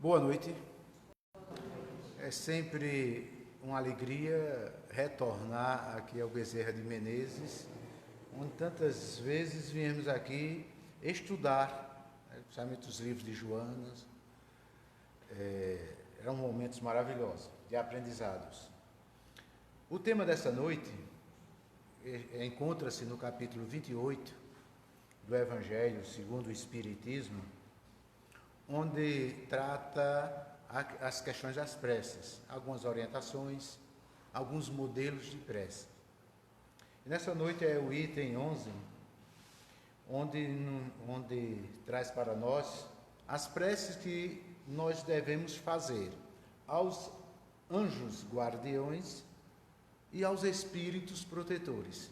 Boa noite. É sempre uma alegria retornar aqui ao Bezerra de Menezes, onde tantas vezes viemos aqui estudar, principalmente os livros de Joanas. Eram momentos maravilhosos de aprendizados. O tema dessa noite encontra-se no capítulo 28 do Evangelho segundo o Espiritismo, onde trata as questões das preces, algumas orientações, alguns modelos de prece. E nessa noite é o item 11, onde traz para nós as preces que nós devemos fazer aos anjos guardiões e aos espíritos protetores.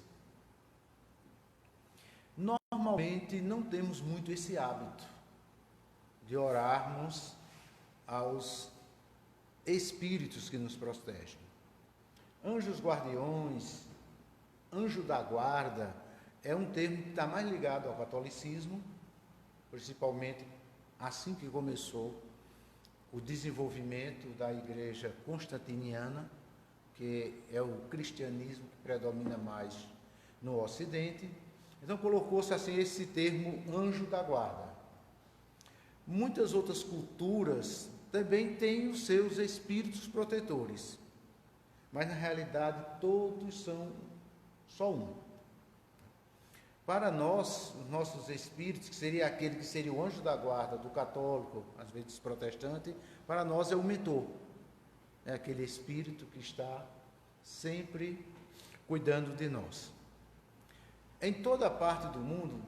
Normalmente não temos muito esse hábito de orarmos aos espíritos que nos protegem. Anjos guardiões, anjo da guarda, é um termo que está mais ligado ao catolicismo, principalmente assim que começou o desenvolvimento da igreja constantiniana, que é o cristianismo que predomina mais no Ocidente. Então colocou-se assim esse termo anjo da guarda. Muitas outras culturas também têm os seus espíritos protetores, mas na realidade todos são só um. Para nós, os nossos espíritos, que seria aquele que seria o anjo da guarda do católico, às vezes protestante, para nós é o mentor. É aquele espírito que está sempre cuidando de nós. Em toda parte do mundo,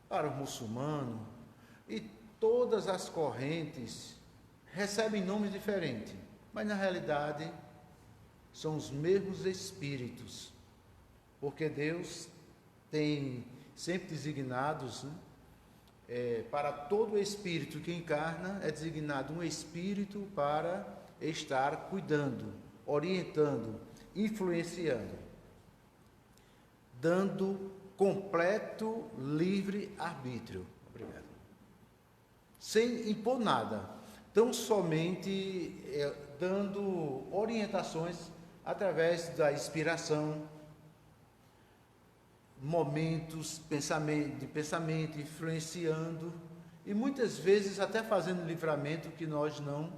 para o muçulmano, e todas as correntes recebem nomes diferentes, mas na realidade são os mesmos espíritos, porque Deus tem sempre designados, para todo espírito que encarna, é designado um espírito para estar cuidando, orientando, influenciando, dando completo livre arbítrio. Obrigado. Sem impor nada, tão somente dando orientações através da inspiração, momentos de pensamento, influenciando e muitas vezes até fazendo livramento que nós não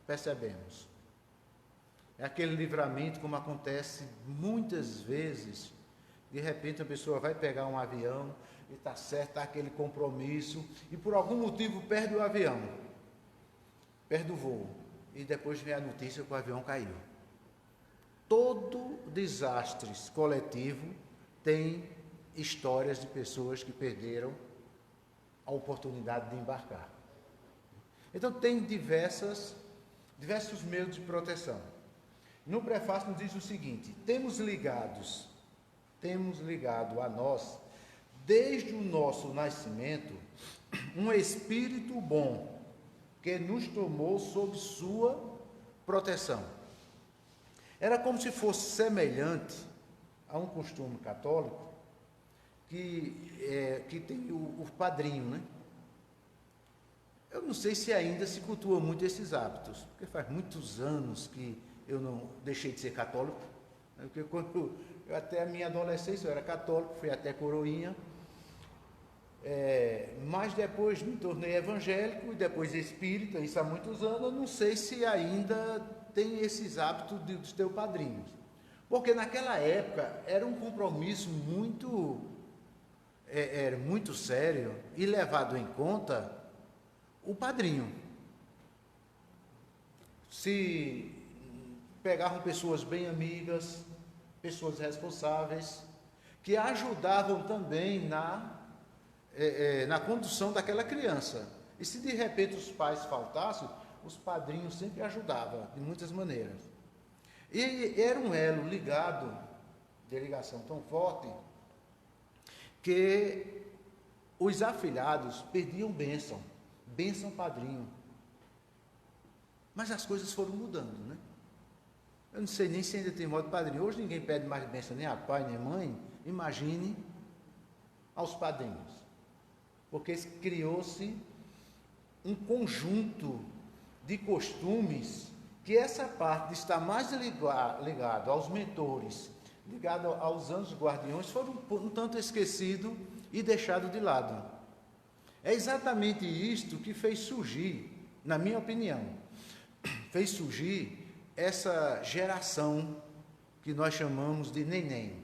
percebemos. É aquele livramento como acontece muitas vezes. De repente a pessoa vai pegar um avião e está certo, está aquele compromisso e por algum motivo perde o avião, perde o voo e depois vem a notícia que o avião caiu. Todo desastre coletivo tem histórias de pessoas que perderam a oportunidade de embarcar. Então tem diversos meios de proteção. No prefácio nos diz o seguinte: temos ligado a nós, desde o nosso nascimento, um espírito bom, que nos tomou sob sua proteção. Era como se fosse semelhante a um costume católico, que tem o padrinho, né? Eu não sei se ainda se cultua muito esses hábitos, porque faz muitos anos que eu não deixei de ser católico, né? Porque quando até a minha adolescência eu era católico, fui até coroinha, mas depois me tornei evangélico e depois espírita, isso há muitos anos. Eu não sei se ainda tem esses hábitos dos teus padrinhos, porque naquela época era um compromisso muito sério e levado em conta o padrinho. Se pegavam pessoas bem amigas, pessoas responsáveis, que ajudavam também na condução daquela criança. E se de repente os pais faltassem, os padrinhos sempre ajudavam, de muitas maneiras. E era um elo ligado, de ligação tão forte, que os afilhados perdiam bênção padrinho. Mas as coisas foram mudando, né? Eu não sei nem se ainda tem modo de padrinho. Hoje ninguém pede mais bênção nem a pai, nem a mãe. Imagine aos padrinhos. Porque criou-se um conjunto de costumes que essa parte de estar mais ligado aos mentores, ligado aos anjos guardiões, foram um tanto esquecido e deixado de lado. É exatamente isto que fez surgir, na minha opinião, fez surgir essa geração que nós chamamos de neném.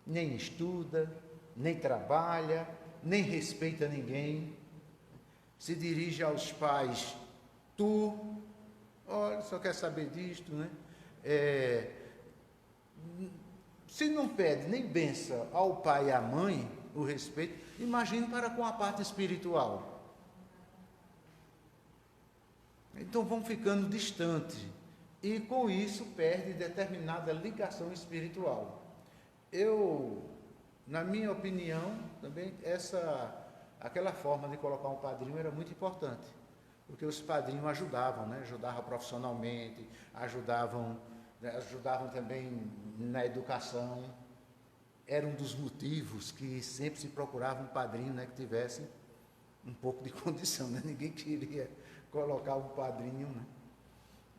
Nem estuda, nem trabalha, nem respeita ninguém, se dirige aos pais, tu, olha, só quer saber disto, né? Se não pede nem benção ao pai e à mãe, o respeito, imagine para com a parte espiritual. Então vão ficando distantes e com isso perde determinada ligação espiritual. Na minha opinião, também aquela forma de colocar um padrinho era muito importante, porque os padrinhos ajudavam, né? Ajudavam profissionalmente, ajudavam também na educação. Era um dos motivos que sempre se procurava um padrinho, né, que tivesse um pouco de condição, né? Ninguém queria colocar um padrinho,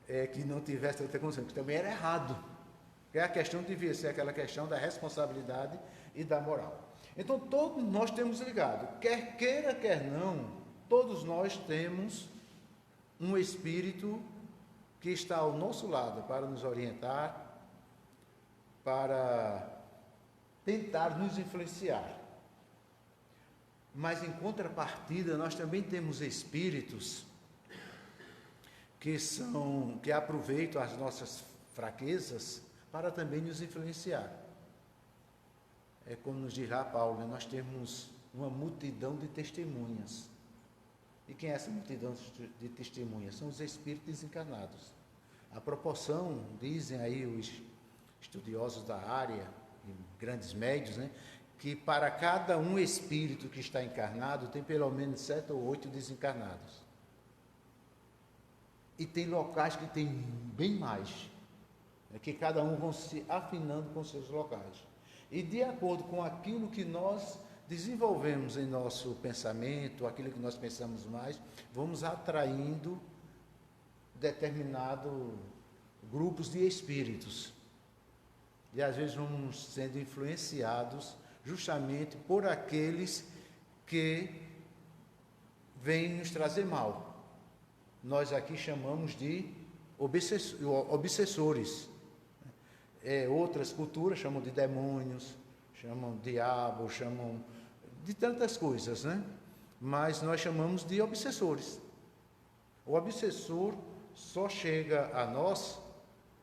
né, que não tivesse outra condição, que também era errado. Porque a questão devia ser aquela questão da responsabilidade e da moral. Então, todos nós temos ligado, quer queira, quer não, todos nós temos um espírito que está ao nosso lado para nos orientar, para tentar nos influenciar. Mas, em contrapartida, nós também temos espíritos que aproveitam as nossas fraquezas para também nos influenciar. É como nos dirá Paulo, né? Nós temos uma multidão de testemunhas. E quem é essa multidão de testemunhas? São os espíritos desencarnados. A proporção, dizem aí os estudiosos da área, grandes médios, né, que para cada um espírito que está encarnado, tem pelo menos 7 ou 8 desencarnados. E tem locais que tem bem mais, que cada um vão se afinando com seus locais. E de acordo com aquilo que nós desenvolvemos em nosso pensamento, aquilo que nós pensamos mais, vamos atraindo determinados grupos de espíritos. E às vezes vamos sendo influenciados justamente por aqueles que vêm nos trazer mal. Nós aqui chamamos de obsessores. Outras culturas chamam de demônios, chamam de diabo, chamam de tantas coisas, né? Mas nós chamamos de obsessores. O obsessor só chega a nós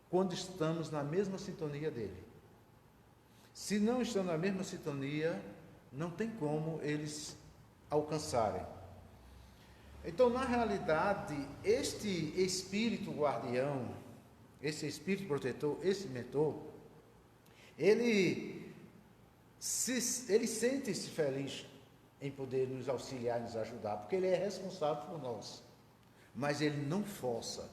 quando estamos na mesma sintonia dele. Se não estão na mesma sintonia, não tem como eles alcançarem. Então, na realidade, este espírito guardião, esse espírito protetor, esse mentor, ele sente-se feliz em poder nos auxiliar, nos ajudar, porque ele é responsável por nós. Mas ele não força.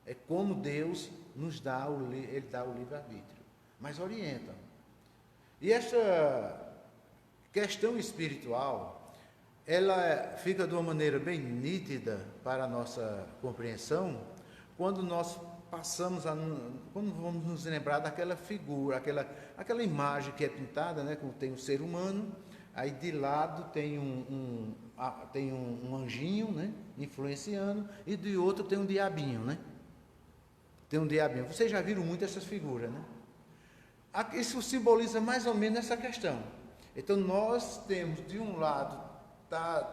É como Deus nos dá, ele dá o livre-arbítrio, mas orienta. E esta questão espiritual, ela fica de uma maneira bem nítida para a nossa compreensão, quando nós quando vamos nos lembrar daquela figura, aquela imagem que é pintada, né, como tem um ser humano, aí de lado tem um anjinho, né, influenciando, e de outro tem um diabinho, né? Tem um diabinho. Vocês já viram muito essas figuras, né? Isso simboliza mais ou menos essa questão. Então, nós temos, de um lado,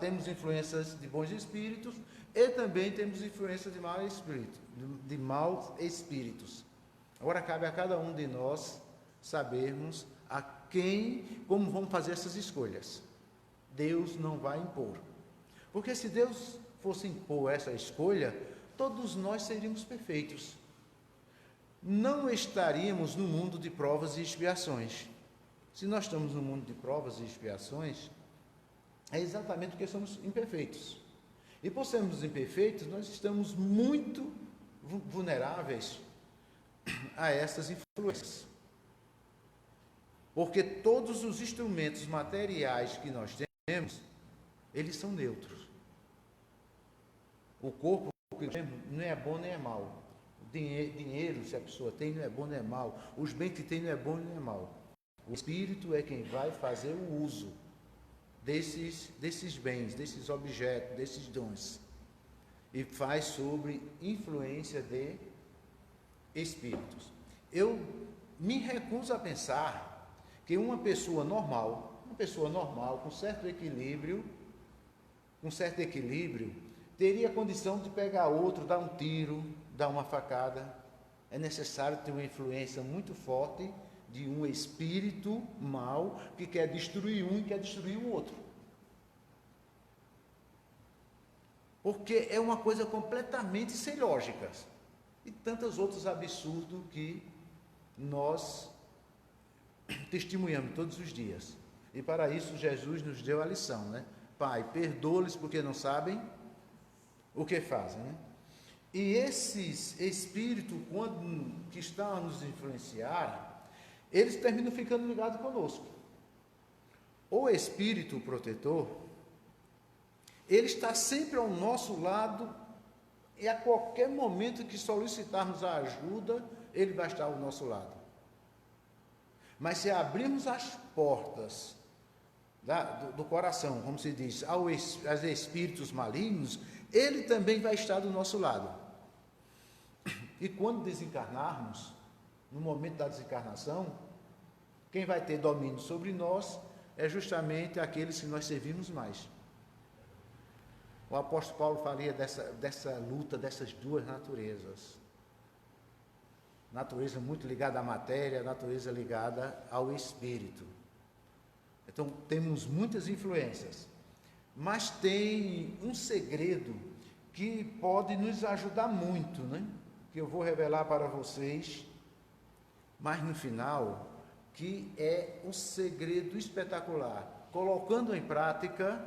temos influências de bons espíritos e também temos influências de maus espíritos. Agora, cabe a cada um de nós sabermos como vamos fazer essas escolhas. Deus não vai impor. Porque se Deus fosse impor essa escolha, todos nós seríamos perfeitos. Não estaríamos no mundo de provas e expiações. Se nós estamos no mundo de provas e expiações, é exatamente porque somos imperfeitos. E por sermos imperfeitos, nós estamos muito vulneráveis a essas influências. Porque todos os instrumentos materiais que nós temos, eles são neutros. O corpo não é bom nem é mal. O dinheiro, se a pessoa tem, não é bom nem é mal. Os bens que tem não é bom nem é mal. O Espírito é quem vai fazer o uso desses bens, desses objetos, desses dons. E faz sobre influência de espíritos. Eu me recuso a pensar que uma pessoa normal, com certo equilíbrio, teria condição de pegar outro, dar um tiro, dar uma facada. É necessário ter uma influência muito forte de um espírito mau que quer destruir um e quer destruir o outro. Porque é uma coisa completamente sem lógica. E tantos outros absurdos que nós testemunhamos todos os dias. E para isso Jesus nos deu a lição, né? Pai, perdoa-lhes porque não sabem o que fazem, né? E esses espíritos, quando que estão a nos influenciar, eles terminam ficando ligados conosco. O espírito protetor, ele está sempre ao nosso lado e a qualquer momento que solicitarmos a ajuda, ele vai estar ao nosso lado. Mas se abrirmos as portas do coração, como se diz, aos espíritos malignos, ele também vai estar do nosso lado. E quando desencarnarmos, no momento da desencarnação, quem vai ter domínio sobre nós é justamente aqueles que nós servimos mais. O apóstolo Paulo falia dessa luta dessas duas naturezas. Natureza muito ligada à matéria, natureza ligada ao espírito. Então, temos muitas influências, mas tem um segredo que pode nos ajudar muito, né? Que eu vou revelar para vocês, mas no final, que é um segredo espetacular. Colocando em prática,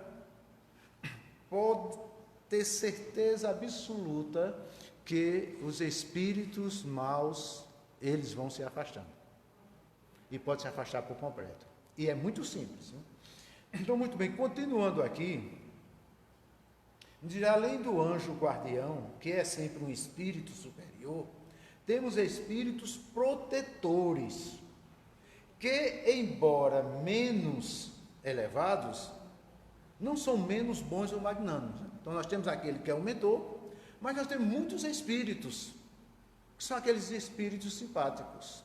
pode ter certeza absoluta que os espíritos maus, eles vão se afastando. E pode se afastar por completo. E é muito simples, né? Então, muito bem, continuando aqui, além do anjo guardião, que é sempre um espírito superior, temos espíritos protetores, que, embora menos elevados, não são menos bons ou magnânicos. Então, nós temos aquele que é o mentor, mas nós temos muitos espíritos, que são aqueles espíritos simpáticos.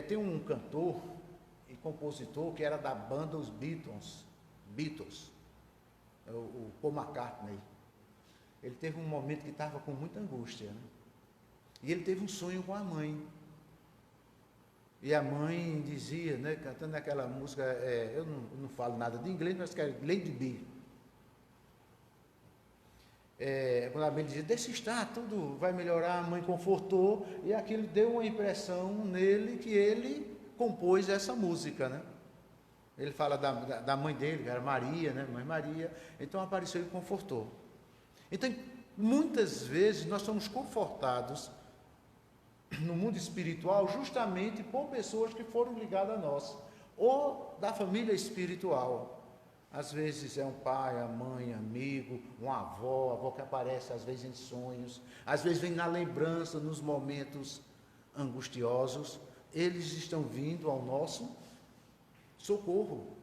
Tem um cantor e compositor que era da banda Os Beatles, o Paul McCartney. Ele teve um momento que estava com muita angústia, né? E ele teve um sonho com a mãe. E a mãe dizia, né, cantando aquela música, eu não falo nada de inglês, mas que é Lady B. Quando a mãe dizia, deixa estar, tudo vai melhorar, a mãe confortou, e aquilo deu uma impressão nele que ele compôs essa música, né? Ele fala da mãe dele, que era Maria, né? Mãe Maria, então apareceu e confortou. Então, muitas vezes nós somos confortados no mundo espiritual justamente por pessoas que foram ligadas a nós, ou da família espiritual. Às vezes é um pai, a mãe, amigo, uma avó que aparece às vezes em sonhos, às vezes vem na lembrança, nos momentos angustiosos, eles estão vindo ao nosso socorro.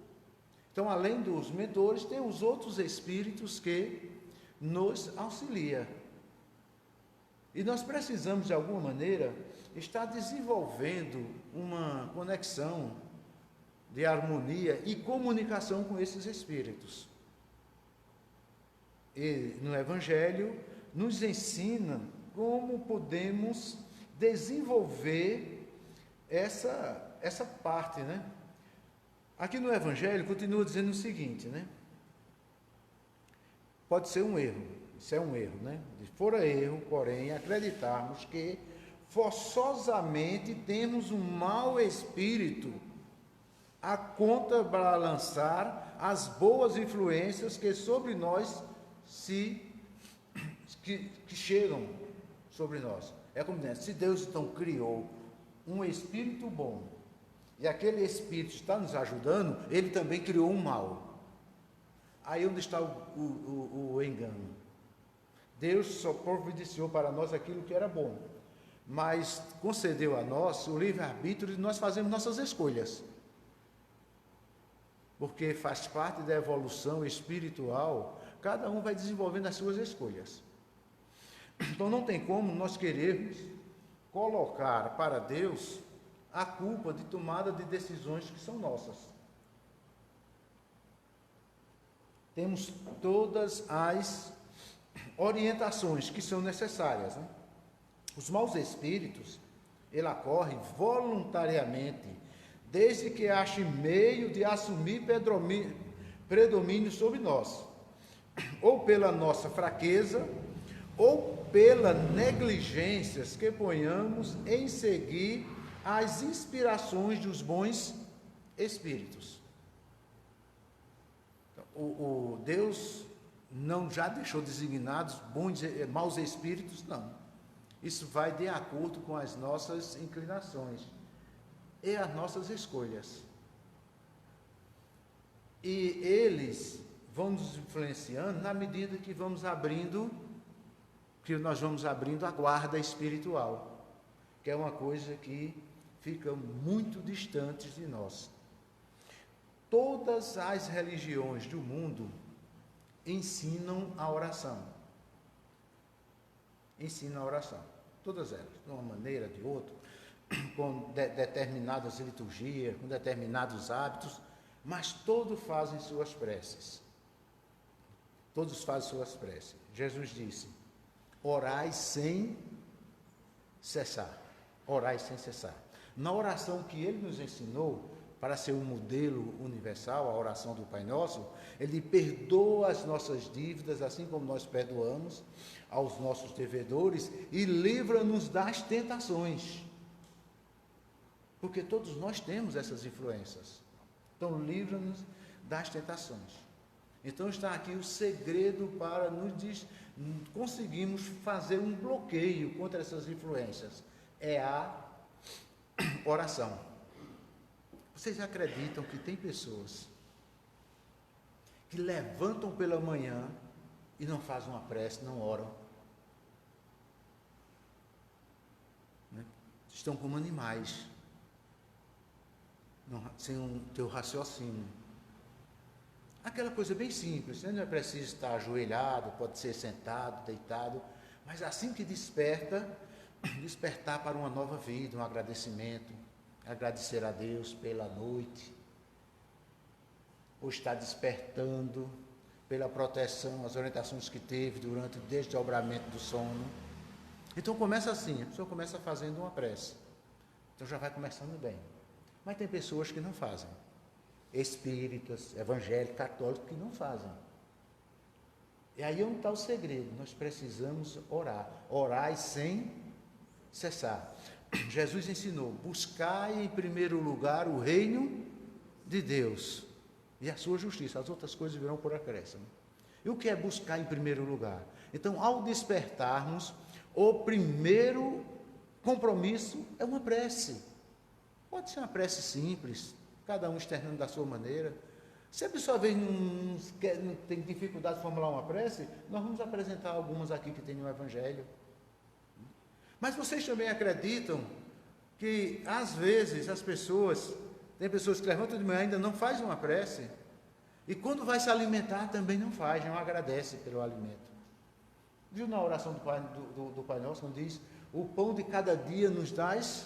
Então, além dos mentores, tem os outros espíritos que nos auxiliam. E nós precisamos, de alguma maneira, estar desenvolvendo uma conexão de harmonia e comunicação com esses espíritos. E no Evangelho nos ensina como podemos desenvolver essa parte, né? Aqui no Evangelho continua dizendo o seguinte, né? Pode ser um erro, isso é um erro, né? Fora erro, porém, acreditarmos que forçosamente temos um mau espírito a contrabalançar as boas influências que sobre nós que chegam sobre nós. É como dizer, se Deus então criou um espírito bom e aquele espírito está nos ajudando, ele também criou um mal. Aí onde está o engano? Deus só providenciou para nós aquilo que era bom, mas concedeu a nós o livre-arbítrio de nós fazermos nossas escolhas. Porque faz parte da evolução espiritual, cada um vai desenvolvendo as suas escolhas. Então não tem como nós querermos colocar para Deus a culpa de tomada de decisões que são nossas. Temos todas as orientações que são necessárias, né? Os maus espíritos, ele ocorre voluntariamente, desde que ache meio de assumir predomínio sobre nós, ou pela nossa fraqueza, ou pela negligências que ponhamos em seguir as inspirações dos bons espíritos. O Deus não já deixou designados maus espíritos, não. Isso vai de acordo com as nossas inclinações e as nossas escolhas. E eles vão nos influenciando na medida que nós vamos abrindo a guarda espiritual, que é uma coisa que fica muito distante de nós. Todas as religiões do mundo ensinam a oração. Ensinam a oração. Todas elas, de uma maneira, de outra, com determinadas liturgias, com determinados hábitos, mas todos fazem suas preces. Todos fazem suas preces. Jesus disse: orai sem cessar. Orai sem cessar. Na oração que ele nos ensinou, para ser um modelo universal, a oração do Pai Nosso, ele perdoa as nossas dívidas, assim como nós perdoamos aos nossos devedores, e livra-nos das tentações. Porque todos nós temos essas influências. Então, livra-nos das tentações. Então, está aqui o segredo para conseguirmos fazer um bloqueio contra essas influências. É a oração. Vocês acreditam que tem pessoas que levantam pela manhã e não fazem uma prece, não oram? Né? Estão como animais, sem ter o raciocínio. Aquela coisa bem simples, né? Não é preciso estar ajoelhado, pode ser sentado, deitado, mas assim que despertar para uma nova vida, um agradecimento, agradecer a Deus pela noite, ou estar despertando pela proteção, as orientações que teve durante o desdobramento do sono. Então começa assim, a pessoa começa fazendo uma prece, então já vai começando bem. Mas tem pessoas que não fazem, espíritas, evangélicos, católicos que não fazem. E aí onde está o segredo? Nós precisamos orar sem cessar. Jesus ensinou: buscai em primeiro lugar o reino de Deus e a sua justiça, as outras coisas virão por acréscimo. E o que é buscar em primeiro lugar? Então, ao despertarmos, o primeiro compromisso é uma prece. Pode ser uma prece simples, cada um externando da sua maneira. Se a pessoa não tem dificuldade de formular uma prece, nós vamos apresentar algumas aqui que tem no Evangelho. Mas vocês também acreditam que, às vezes, tem pessoas que levantam de manhã e ainda não fazem uma prece, e quando vai se alimentar também não faz, não agradece pelo alimento. Viu na oração do Pai Nosso, quando diz: o pão de cada dia nos dás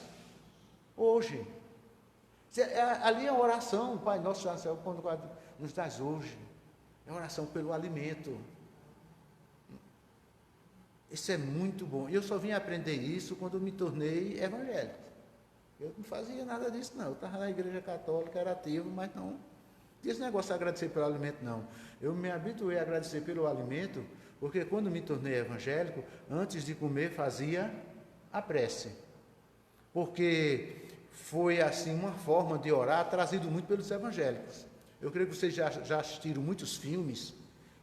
hoje. Ali é a oração, o Pai Nosso já o pão de cada dia nos dás hoje. É a oração pelo alimento. Isso é muito bom. E eu só vim aprender isso quando me tornei evangélico. Eu não fazia nada disso, não. Eu estava na igreja católica, era ativo, mas não. Esse negócio de agradecer pelo alimento, não. Eu me habituei a agradecer pelo alimento, porque quando me tornei evangélico, antes de comer, fazia a prece. Porque foi, assim, uma forma de orar trazido muito pelos evangélicos. Eu creio que vocês já assistiram muitos filmes,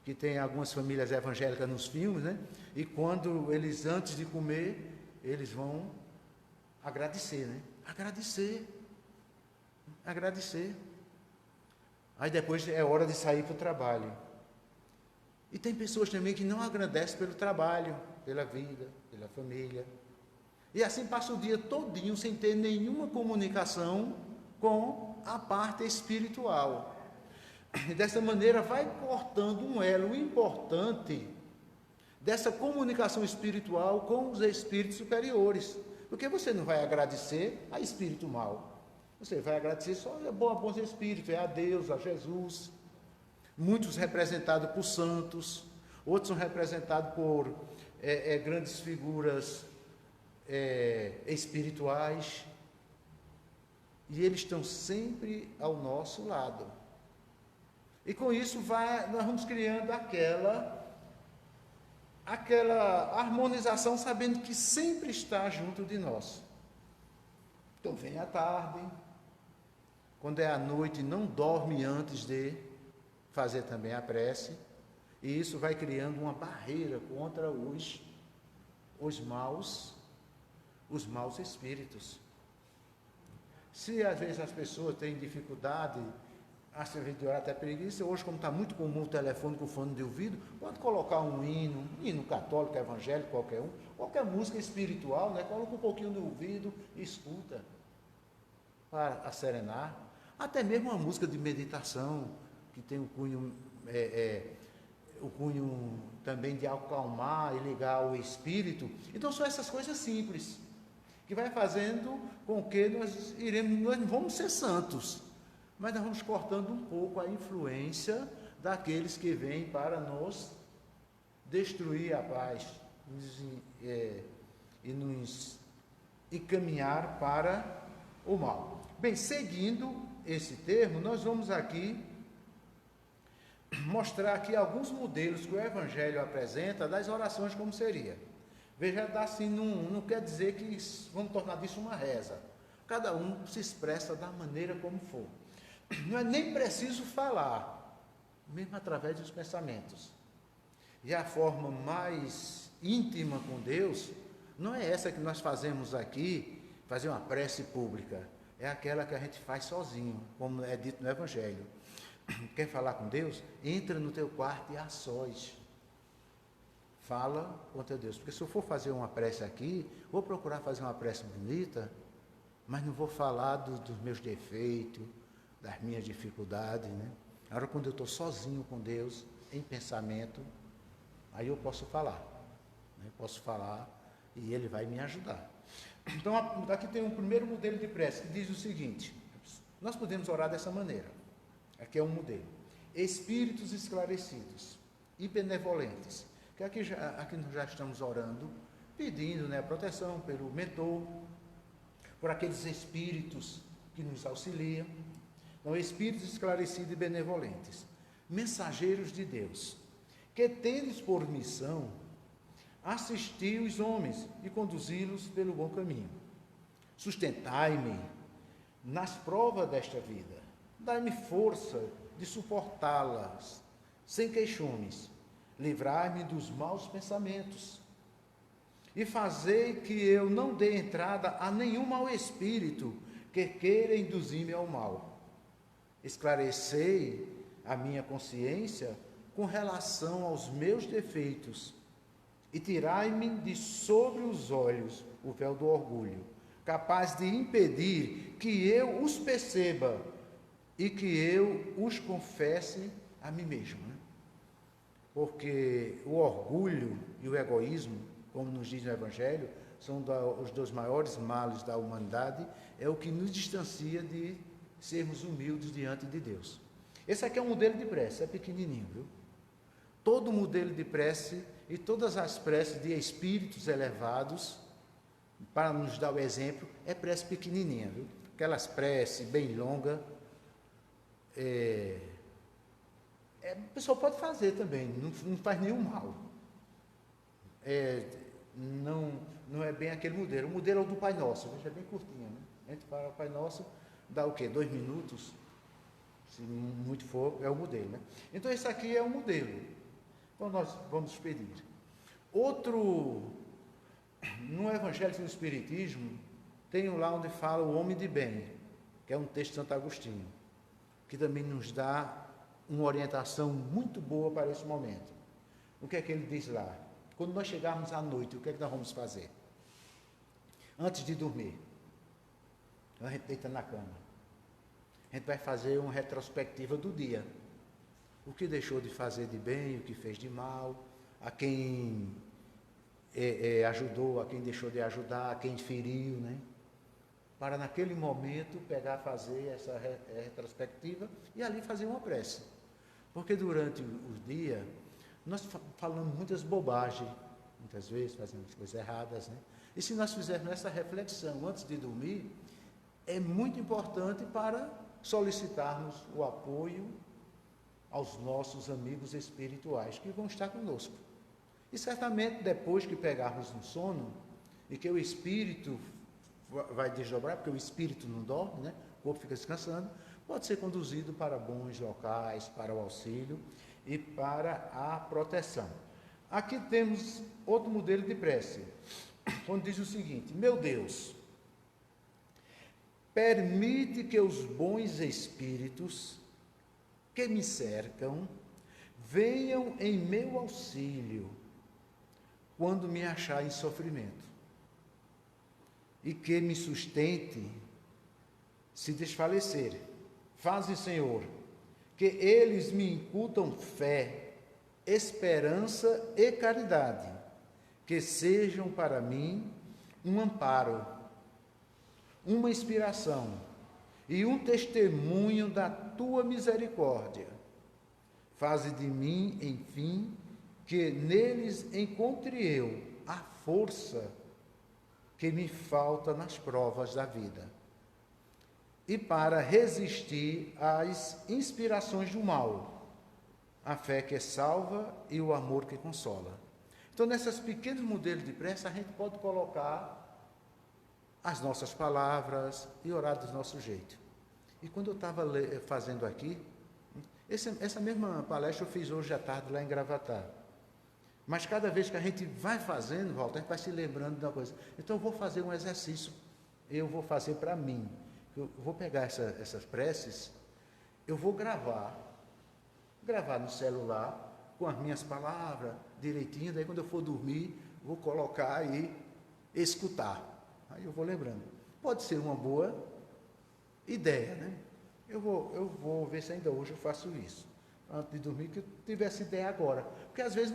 que tem algumas famílias evangélicas nos filmes, né? E quando eles, antes de comer, eles vão agradecer, né? Agradecer. Aí depois é hora de sair para o trabalho. E tem pessoas também que não agradecem pelo trabalho, pela vida, pela família. E assim passa o dia todinho sem ter nenhuma comunicação com a parte espiritual. E dessa maneira vai cortando um elo importante dessa comunicação espiritual com os espíritos superiores. Porque você não vai agradecer a espírito mau. Você vai agradecer só a bons espíritos, a Deus, a Jesus. Muitos representados por santos, outros são representados por grandes figuras espirituais, e eles estão sempre ao nosso lado. E com isso nós vamos criando aquela harmonização, sabendo que sempre está junto de nós. Então vem à tarde, quando é à noite, não dorme antes de fazer também a prece, e isso vai criando uma barreira contra os maus espíritos. Se às vezes as pessoas têm dificuldade, às vezes de orar até preguiça, hoje como está muito comum o telefone com fone de ouvido, pode colocar um hino católico, evangélico, qualquer música espiritual, né? Coloca um pouquinho no ouvido e escuta, para acerenar. Até mesmo uma música de meditação, que tem o cunho também de acalmar e ligar o espírito. Então são essas coisas simples, que vai fazendo com que nós não vamos ser santos, mas nós vamos cortando um pouco a influência daqueles que vêm para nos destruir a paz e nos encaminhar para o mal. Bem, seguindo esse termo, nós vamos aqui mostrar aqui alguns modelos que o Evangelho apresenta das orações como seria. Veja, assim, não quer dizer que vamos tornar disso uma reza. Cada um se expressa da maneira como for. Não é nem preciso falar, mesmo através dos pensamentos. E a forma mais íntima com Deus não é essa que nós fazemos aqui, fazer uma prece pública. É aquela que a gente faz sozinho, como é dito no Evangelho. Quer falar com Deus? Entra no teu quarto e a sós. Fala com teu Deus. Porque se eu for fazer uma prece aqui, vou procurar fazer uma prece bonita, mas não vou falar dos meus defeitos, das minhas dificuldades, né? Agora, quando eu estou sozinho com Deus, em pensamento, aí eu posso falar. Né? Posso falar e Ele vai me ajudar. Então, aqui tem um primeiro modelo de prece que diz o seguinte: nós podemos orar dessa maneira. Aqui é um modelo. Espíritos esclarecidos e benevolentes, que aqui nós já estamos orando, pedindo, né, a proteção pelo mentor, por aqueles espíritos que nos auxiliam. Então, espíritos esclarecidos e benevolentes, mensageiros de Deus, que tendes por missão assistir os homens e conduzi-los pelo bom caminho. Sustentai-me nas provas desta vida. Dai-me força de suportá-las, sem queixumes. Livrai-me dos maus pensamentos. E fazei que eu não dê entrada a nenhum mau espírito que queira induzir-me ao mal. Esclarecei a minha consciência com relação aos meus defeitos. E tirai-me de sobre os olhos o véu do orgulho, capaz de impedir que eu os perceba e que eu os confesse a mim mesmo. Né? Porque o orgulho e o egoísmo, como nos diz no Evangelho, são os dois maiores males da humanidade, é o que nos distancia de sermos humildes diante de Deus. Esse aqui é um modelo de prece, é pequenininho, viu? Todo modelo de prece e todas as preces de espíritos elevados, para nos dar o exemplo, é prece pequenininha, viu? Aquelas preces bem longas, o pessoal pode fazer também, não faz nenhum mal. Não é bem aquele modelo. O modelo é o do Pai Nosso, veja, é bem curtinho, né? A gente para o Pai Nosso, dá o quê? 2 minutos, se muito for, é o modelo, né? Então, esse aqui é o modelo. Então, nós vamos pedir. Outro, no Evangelho do Espiritismo, tem lá onde fala o homem de bem, que é um texto de Santo Agostinho, que também nos dá uma orientação muito boa para esse momento. o que é que ele diz lá? Quando nós chegarmos à noite, o que é que nós vamos fazer? Antes de dormir, a gente deita na cama. A gente vai fazer uma retrospectiva do dia. O que deixou de fazer de bem, o que fez de mal, a quem ajudou, a quem deixou de ajudar, a quem feriu, né? Para naquele momento pegar, fazer essa retrospectiva e ali fazer uma prece. Porque durante o dia, nós falamos muitas bobagens, muitas vezes fazemos coisas erradas, né? E se nós fizermos essa reflexão antes de dormir, é muito importante para solicitarmos o apoio aos nossos amigos espirituais que vão estar conosco. E certamente depois que pegarmos no sono, e que o espírito vai desdobrar, porque o espírito não dorme, né? O corpo fica descansando, pode ser conduzido para bons locais, para o auxílio e para a proteção. Aqui temos outro modelo de prece, onde diz o seguinte: meu Deus, permite que os bons espíritos que me cercam venham em meu auxílio quando me achar em sofrimento, e que me sustente se desfalecer. Faze, Senhor, que eles me incutam fé, esperança e caridade, que sejam para mim um amparo, uma inspiração e um testemunho da tua misericórdia. Faze de mim, enfim, que neles encontre eu a força que me falta nas provas da vida, e para resistir às inspirações do mal, a fé que salva e o amor que consola. Então, nesses pequenos modelos de prece, a gente pode colocar as nossas palavras e orar do nosso jeito. E quando eu estava fazendo aqui, essa mesma palestra eu fiz hoje à tarde lá em Gravatá. Mas cada vez que a gente vai fazendo, Walter, a gente vai se lembrando da coisa. Então eu vou fazer um exercício, eu vou fazer para mim. Eu vou pegar essas preces, eu vou gravar no celular, com as minhas palavras, direitinho, daí quando eu for dormir, vou colocar e escutar. Aí eu vou lembrando. Pode ser uma boa ideia, né? Eu vou ver se ainda hoje eu faço isso, antes de dormir, que eu tivesse ideia agora. Porque às vezes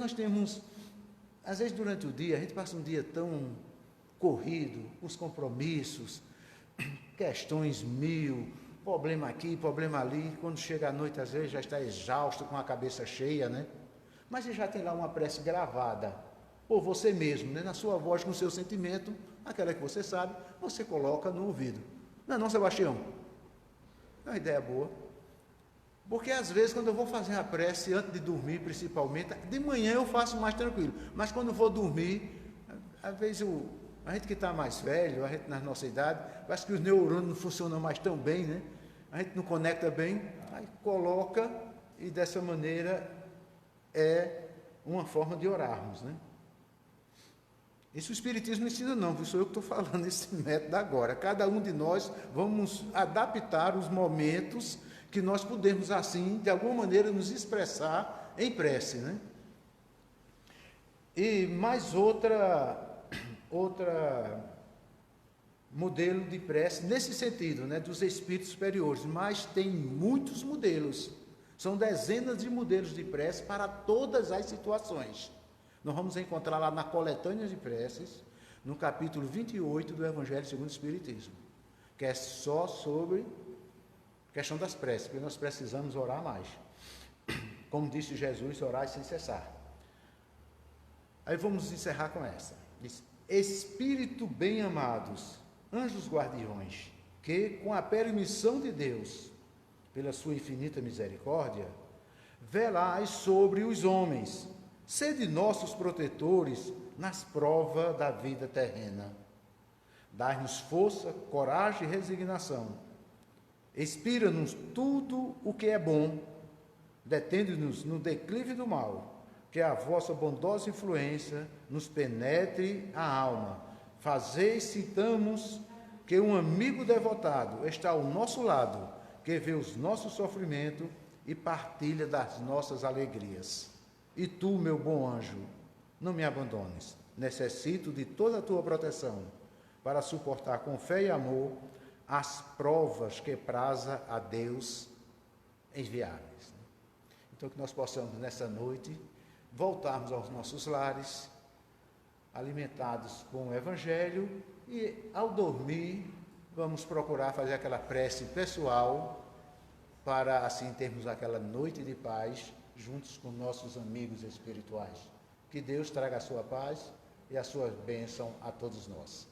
durante o dia, a gente passa um dia tão corrido, os compromissos, questões mil, problema aqui, problema ali, quando chega à noite, às vezes já está exausto, com a cabeça cheia, né? Mas você já tem lá uma prece gravada, por você mesmo, né? Na sua voz, com o seu sentimento, aquela que você sabe, você coloca no ouvido. Não, Sebastião? É uma ideia boa. Porque às vezes, quando eu vou fazer a prece, antes de dormir principalmente, de manhã eu faço mais tranquilo, mas quando eu vou dormir, às vezes a gente que está mais velho, a gente na nossa idade, parece que os neurônios não funcionam mais tão bem, né? A gente não conecta bem, aí coloca, e dessa maneira é uma forma de orarmos, né? Isso o Espiritismo não ensina não, viu? Sou eu que estou falando esse método agora. Cada um de nós vamos adaptar os momentos que nós podemos, assim, de alguma maneira, nos expressar em prece, né? E mais outra modelo de prece, nesse sentido, né, dos espíritos superiores, mas tem muitos modelos, são dezenas de modelos de prece para todas as situações. Nós vamos encontrar lá na coletânea de preces, no capítulo 28 do Evangelho segundo o Espiritismo, que é só sobre questão das preces, porque nós precisamos orar mais. Como disse Jesus, orar sem cessar. Aí vamos encerrar com essa. Diz: Espírito bem-amados, anjos guardiões, que, com a permissão de Deus, pela sua infinita misericórdia, velais sobre os homens, sede nossos protetores nas provas da vida terrena. Dai-nos força, coragem e resignação. Inspira-nos tudo o que é bom, detende-nos no declive do mal, que a vossa bondosa influência nos penetre a alma. Fazei, sintamos, que um amigo devotado está ao nosso lado, que vê os nossos sofrimentos e partilha das nossas alegrias. E tu, meu bom anjo, não me abandones. Necessito de toda a tua proteção para suportar com fé e amor as provas que praza a Deus enviar-nos. Então, que nós possamos, nessa noite, voltarmos aos nossos lares, alimentados com o Evangelho, e, ao dormir, vamos procurar fazer aquela prece pessoal, para, assim, termos aquela noite de paz, juntos com nossos amigos espirituais. Que Deus traga a sua paz e a sua bênção a todos nós.